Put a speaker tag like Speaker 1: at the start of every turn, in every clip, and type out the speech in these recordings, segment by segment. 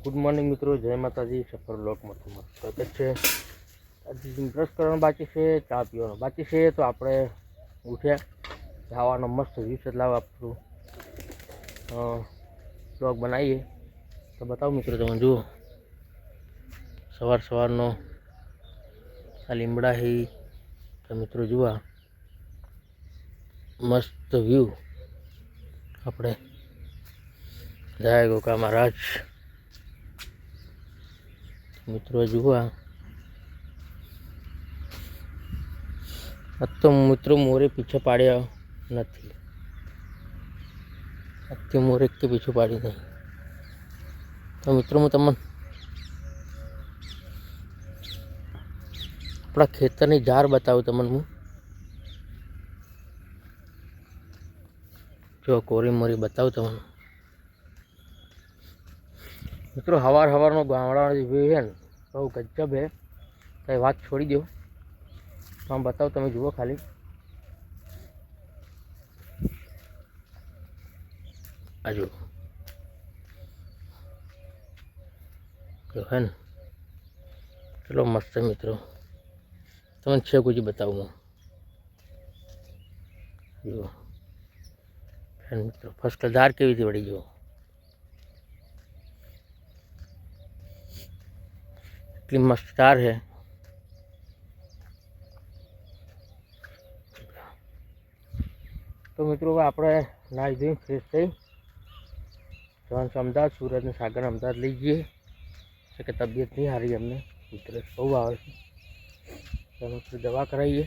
Speaker 1: Good morning મિત્રો, જય માતાજી। સફર બ્લોગમાં તમારું સ્વાગત છે। આજે બ્રશ કરવાનું બાકી છે, ચા પીવાનું બાકી છે, તો આપણે ઉઠ્યા જવાનો મસ્ત વ્યૂ છે, લાવ આપણું બ્લોગ બનાવીએ તો બતાવું મિત્રો। તમે જુઓ સવારનો આ લીમડા હી તો મિત્રો જુઓ મસ્ત વ્યૂ આપણે જય ગોકા મહારાજ। મિત્રો જુઓ તો મિત્રો મોરે પીછે પાડ્યા નથી, અત્યારે મોરે કે પીછું પાડી નહીં। તો મિત્રો હું તમને આપણા ખેતરની ઝાર બતાવું તમને। હું જો કોરી મોરી બતાવું તમને મિત્રો। સવારનો ગામડાનો જે વ્યૂ છે ને બહુ ગજબ છે, કંઈ વાત છોડી દો તો આમ બતાવું, તમે જુઓ ખાલી આ જુઓ હે ને ચલો મસ્ત મિત્રો। તમને છે કુછ બતાવું હું જુઓ મિત્રો, ફર્સ્ટ ક્લાસ ધાર કેવી રીતે વળી જુઓ, એટલી મસ્ત ધાર છે। તો મિત્રો હવે આપણે નાહી ધોઈને ફ્રેશ થઈ જવાનું છે અમદાવાદ, સુરતને સાગર અમદાવાદ લઈ જઈએ છે કે તબિયત નહીં સારી અમને, ઉધરસ બહુ આવે છે, તો દવા કરાવીએ।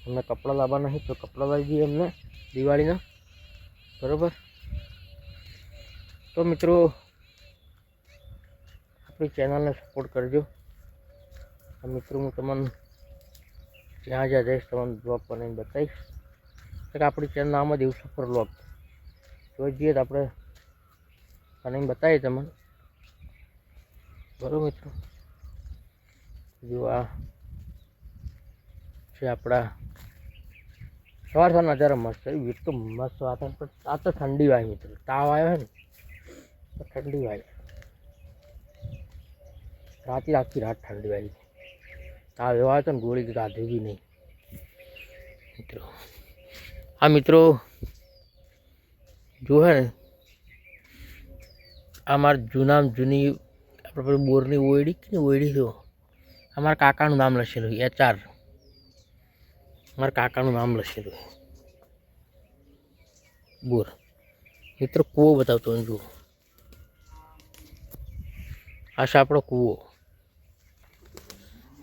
Speaker 1: અમને કપડાં લાવવાના નથી તો કપડાં લાવી દઈએ અમને દિવાળીના, બરાબર। તો મિત્રો આપણી ચેનલને સપોર્ટ કરજો। મિત્રો હું તમને જ્યાં જઈશ તમને બ્લોગ બનાવીને બતાવીશ કે આપણી ચેનલ નામ જ એવું સફર બ્લોગ જોઈ જઈએ તો આપણે બનાવીને બતાવીએ તમને, બરાબર મિત્રો। જો આ છે આપણા સવાર નજારા મસ્ત, વીટ તો મસ્ત વાતાવરણ, પણ આ તો ઠંડી વાય મિત્રો, તાવ આવ્યો ને તો ઠંડી વાય, આખી રાત ઠંડી વાય, તાવ એવા હતો ને ગોળી ગાધી બી નહીં મિત્રો। હા મિત્રો જો હે ને આ મારા જૂની આપણે બોરની ઓયડી કે ઓયડી જો અમારા કાકાનું નામ લખેલું HR, મારા કાકાનું નામ લખેલું બોર મિત્રો। કૂવો બતાવતો જુઓ, આ છે આપણો કૂવો,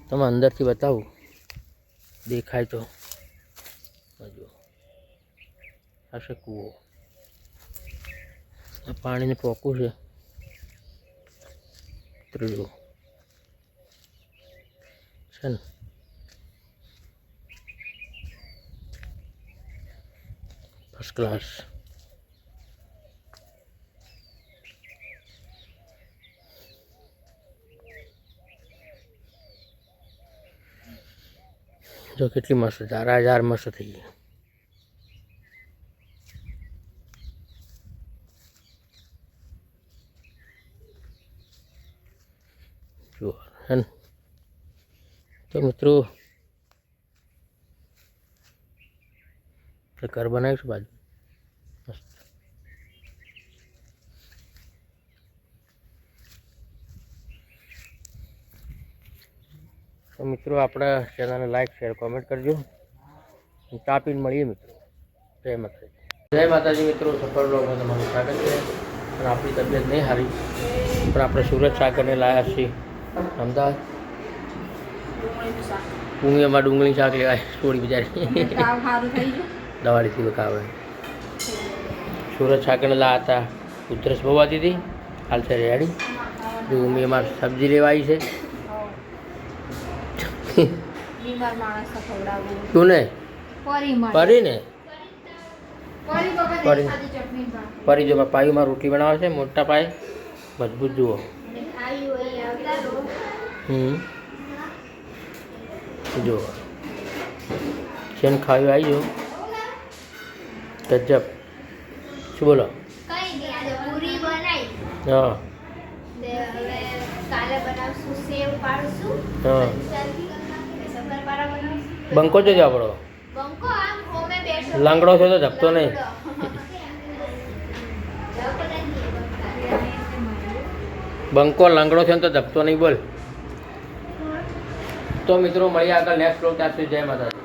Speaker 1: તમે અંદરથી બતાવું દેખાય તો જુઓ, આ છે કૂવો, આ પાણીનું ટોકું છે મિત્રો જુઓ છે ને, ફર્સ્ટ ક્લાસ। જો કેટલી મસ્ત ઝાર મસ્ત થઈ ગઈ જુઓ હે ને। તો મિત્રો ઘર બનાવીશું બાજુ મસ્ત। તો મિત્રો આપણા ચેનલને લાઈક શેર કોમેન્ટ કરજો, ચા પીને મળીએ મિત્રો। જય માતાજી। જય માતાજી મિત્રો, સફળ બ્લોગમાં તમારું સ્વાગત છે। પણ આપણી તબિયત નહીં સારી, પણ આપણે સુરત સાગરને લાવ્યા છીએ અમદાવાદ। પૂંગીમાં ડુંગળી શાક લેવાય થોડી બિચારી દવાડીથી બકાવે। સુરત સાગરને લાવ્યા હતા, ઉધરસ બહુ આવતી હતી, હાલ છે રેડી। ડુંગળી અમારે સબ્જી લેવા આવી છે, તું ને પરી ને પરી જો પાયુમાં રોટલી બનાવે છે, મોટા પાયે મજબૂત જુઓ। જુઓ ચેન ખાવી આવી જો ગજબ। શું બોલો? હા
Speaker 2: હવે કાલે બનાવશું સેવ પાડશું
Speaker 1: હા
Speaker 2: શક્કરપારા બનાવશું
Speaker 1: બંકો છે જ આપણો
Speaker 2: બંકો આમ હોમે બેસો
Speaker 1: લંગડો છે તો ધપતો નહીં બંકો લંગડો છે ને તો ધપતો નહીં બોલ તો મિત્રો મળીએ આગળ નેક્સ્ટ બ્લોગ ત્યાં સુધી જય માતાજી